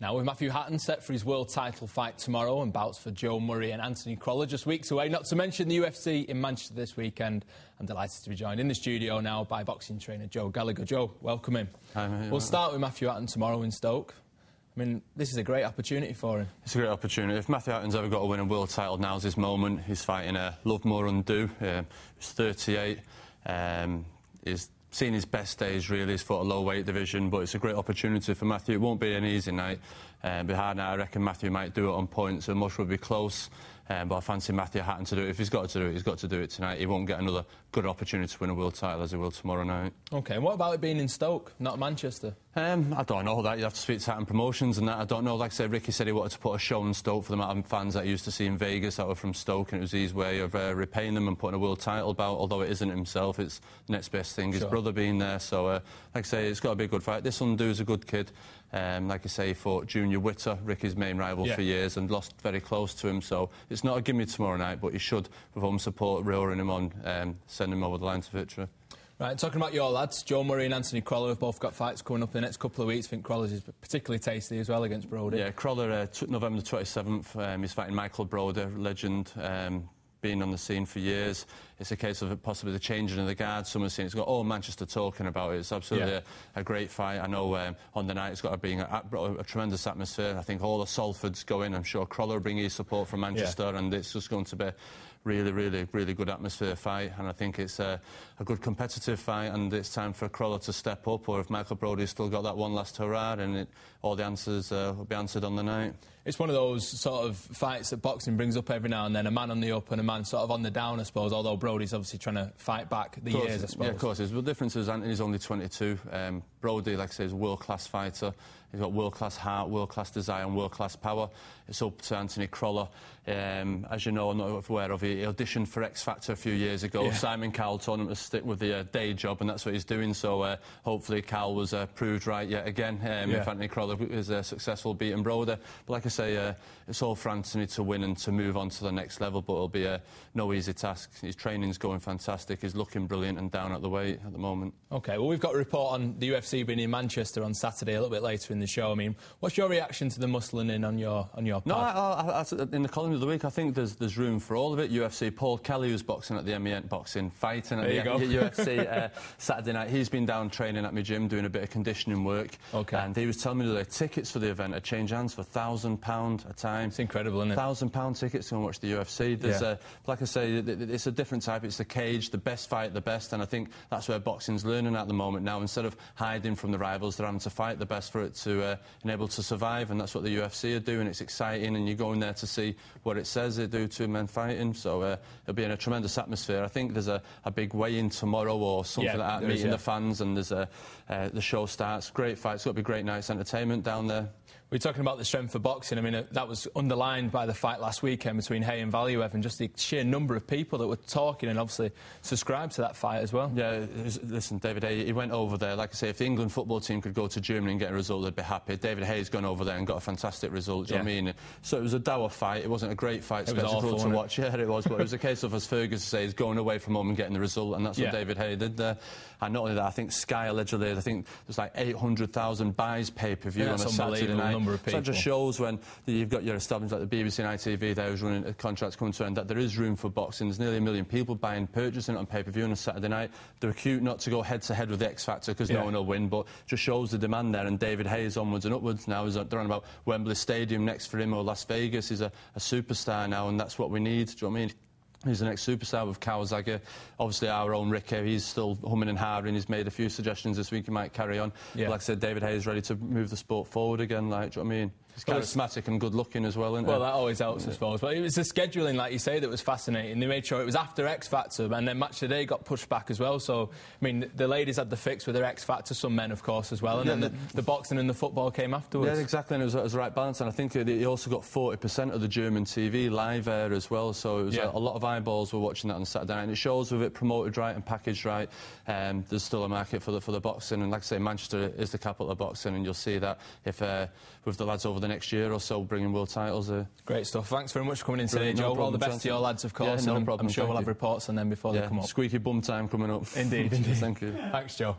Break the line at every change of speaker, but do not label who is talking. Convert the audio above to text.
Now, with Matthew Hatton set for his world title fight tomorrow and bouts for Joe Murray and Anthony Crolla just weeks away, not to mention the UFC in Manchester this weekend, I'm delighted to be joined in the studio now by boxing trainer Joe Gallagher. Joe, welcome in.
Hi, mate.
We'll start with Matthew Hatton tomorrow in Stoke. I mean, this is a great opportunity for him.
It's a great opportunity. If Matthew Hatton's ever got to win a world title, now's his moment. He's fighting Love More Undo. He's 38. He's seen his best days, really. He's fought a low-weight division, but it's a great opportunity for Matthew. It won't be an easy night. It'll be a hard night. I reckon Matthew might do it on points, so much will be close. But I fancy Matthew Hatton to do it. If he's got to do it, he's got to do it tonight. He won't get another good opportunity to win a world title as he will tomorrow night. OK, and what about it being in Stoke, not Manchester? I don't know that. You have to speak to Hatton Promotions and that. I don't know. Like I said, Ricky said he wanted to put a show in Stoke for the amount of fans that he used to see in Vegas that were from Stoke, and it was his way of repaying them and putting a world title bout, although it isn't himself. It's the next best thing. His brother being there. So, like I say, it's got to be a good fight. This Undo's a good kid. Like I say, he fought Junior Witter, Ricky's main rival for years, and lost very close to him. So it's not a gimme tomorrow night, but he should, with home support, rearing him on, send him over the line to victory. Right, talking about your lads, Joe Murray and Anthony Crolla have both got fights coming up in the next couple of weeks. I think Crolla's is particularly tasty as well against Brody. Yeah, Crolla, November the 27th, he's fighting Michael Brody, legend, been on the scene for years. It's a case of possibly the changing of the guard. Some have seen it's got all Manchester talking about it. It's absolutely a great fight. I know on the night it's got to be a tremendous atmosphere. I think all the Salfords go in. I'm sure Crolla will bring his support from Manchester, and it's just going to be really good atmosphere fight, and I think it's a good competitive fight, and it's time for Crolla to step up, or if Michael Brody's still got that one last hurrah, and all the answers will be answered on the night. It's one of those sort of fights that boxing brings up every now and then, a man on the up and a man sort of on the down, I suppose, although Brody's obviously trying to fight back the years, I suppose. Yeah, of course. The difference is Anthony's only 22. Brody, like I say, is a world-class fighter. He's got world-class heart, world-class desire and world-class power. It's up to Anthony Crolla. As you know, I'm not aware of it, he auditioned for X Factor a few years ago. Simon Cowell told him to stick with the day job, and that's what he's doing. So hopefully Cowell was proved right yet again. If Anthony Crolla is successful beating Brody. But like I say, it's all for Anthony to win and to move on to the next level, but it'll be no easy task. His training's going fantastic. He's looking brilliant and down at the weight at the moment. OK, well, we've got a report on the UFC being in Manchester on Saturday, a little bit later in the show. I mean, what's your reaction to the muscling in on your pod? No, in the column of the week, I think there's room for all of it. UFC, Paul Kelly, who's boxing at the MEN Boxing, fighting at the UFC Saturday night. He's been down training at my gym, doing a bit of conditioning work. OK. And he was telling me that the tickets for the event had changed hands for £1,000 a time. It's incredible, isn't it? £1,000 tickets to watch the UFC. There's like I say, it's a different type. It's the cage, the best fight, the best, and I think that's where boxing's learning at the moment now. Instead of hiding from the rivals, they're having to fight the best for it to enable to survive, and that's what the UFC are doing. It's exciting, and you're going there to see what it says they do to men fighting. So it'll be in a tremendous atmosphere. I think there's a big weigh-in tomorrow or something like that, meeting the fans, and there's the show starts. Great fight. It's got to be great night's entertainment down there. We're talking about the strength of boxing. I mean, that was underlined by the fight last weekend between Hay and Valiev, and just the sheer number of people that were talking and obviously subscribed to that fight as well. Yeah, listen, David Hay, he went over there. Like I say, if the England football team could go to Germany and get a result, they'd be happy. David Hay's gone over there and got a fantastic result, do you know what I mean? So it was a dour fight. It wasn't a great fight, spectacle to watch. Yeah, it was, but it was a case of, as Ferguson says, going away from home and getting the result, and that's what David Hay did there. And not only that, I think Sky allegedly, I think there's like 800,000 buys pay-per-view on a Saturday night. Number of people. So that just shows when you've got your establishments like the BBC and ITV there who's running contracts coming to an end, that there is room for boxing. There's nearly 1 million people purchasing it on pay-per-view on a Saturday night. They're cute not to go head-to-head with the X Factor because no one will win, but just shows the demand there, and David Hay is onwards and upwards now. They're on about Wembley Stadium next for him, or Las Vegas. He's a superstar now, and that's what we need, do you know what I mean? He's the next superstar with Kawasaki. Obviously, our own Ricky, he's still humming and hawing. He's made a few suggestions this week he might carry on. But like I said, David Hay is ready to move the sport forward again, like, do you know what I mean? He's charismatic and good-looking as well, isn't he? Well, that always helps, I suppose. But it was the scheduling, like you say, that was fascinating. They made sure it was after X Factor, and then Match Today got pushed back as well. So, I mean, the ladies had the fix with their X Factor, some men, of course, as well, and then the boxing and the football came afterwards. Yeah, exactly, and it was the right balance. And I think he also got 40% of the German TV live air as well, so it was a lot of eyeballs were watching that on Saturday night. And it shows with it promoted right and packaged right, there's still a market for the boxing. And like I say, Manchester is the capital of boxing, and you'll see that if with the lads over the next year or so bringing world titles. Great stuff. Thanks very much for coming in today, Joe. All the best to your lads, of course. I'm sure we'll have reports on them before they come up. Squeaky bum time coming up. Indeed. Thank you. Thanks, Joe.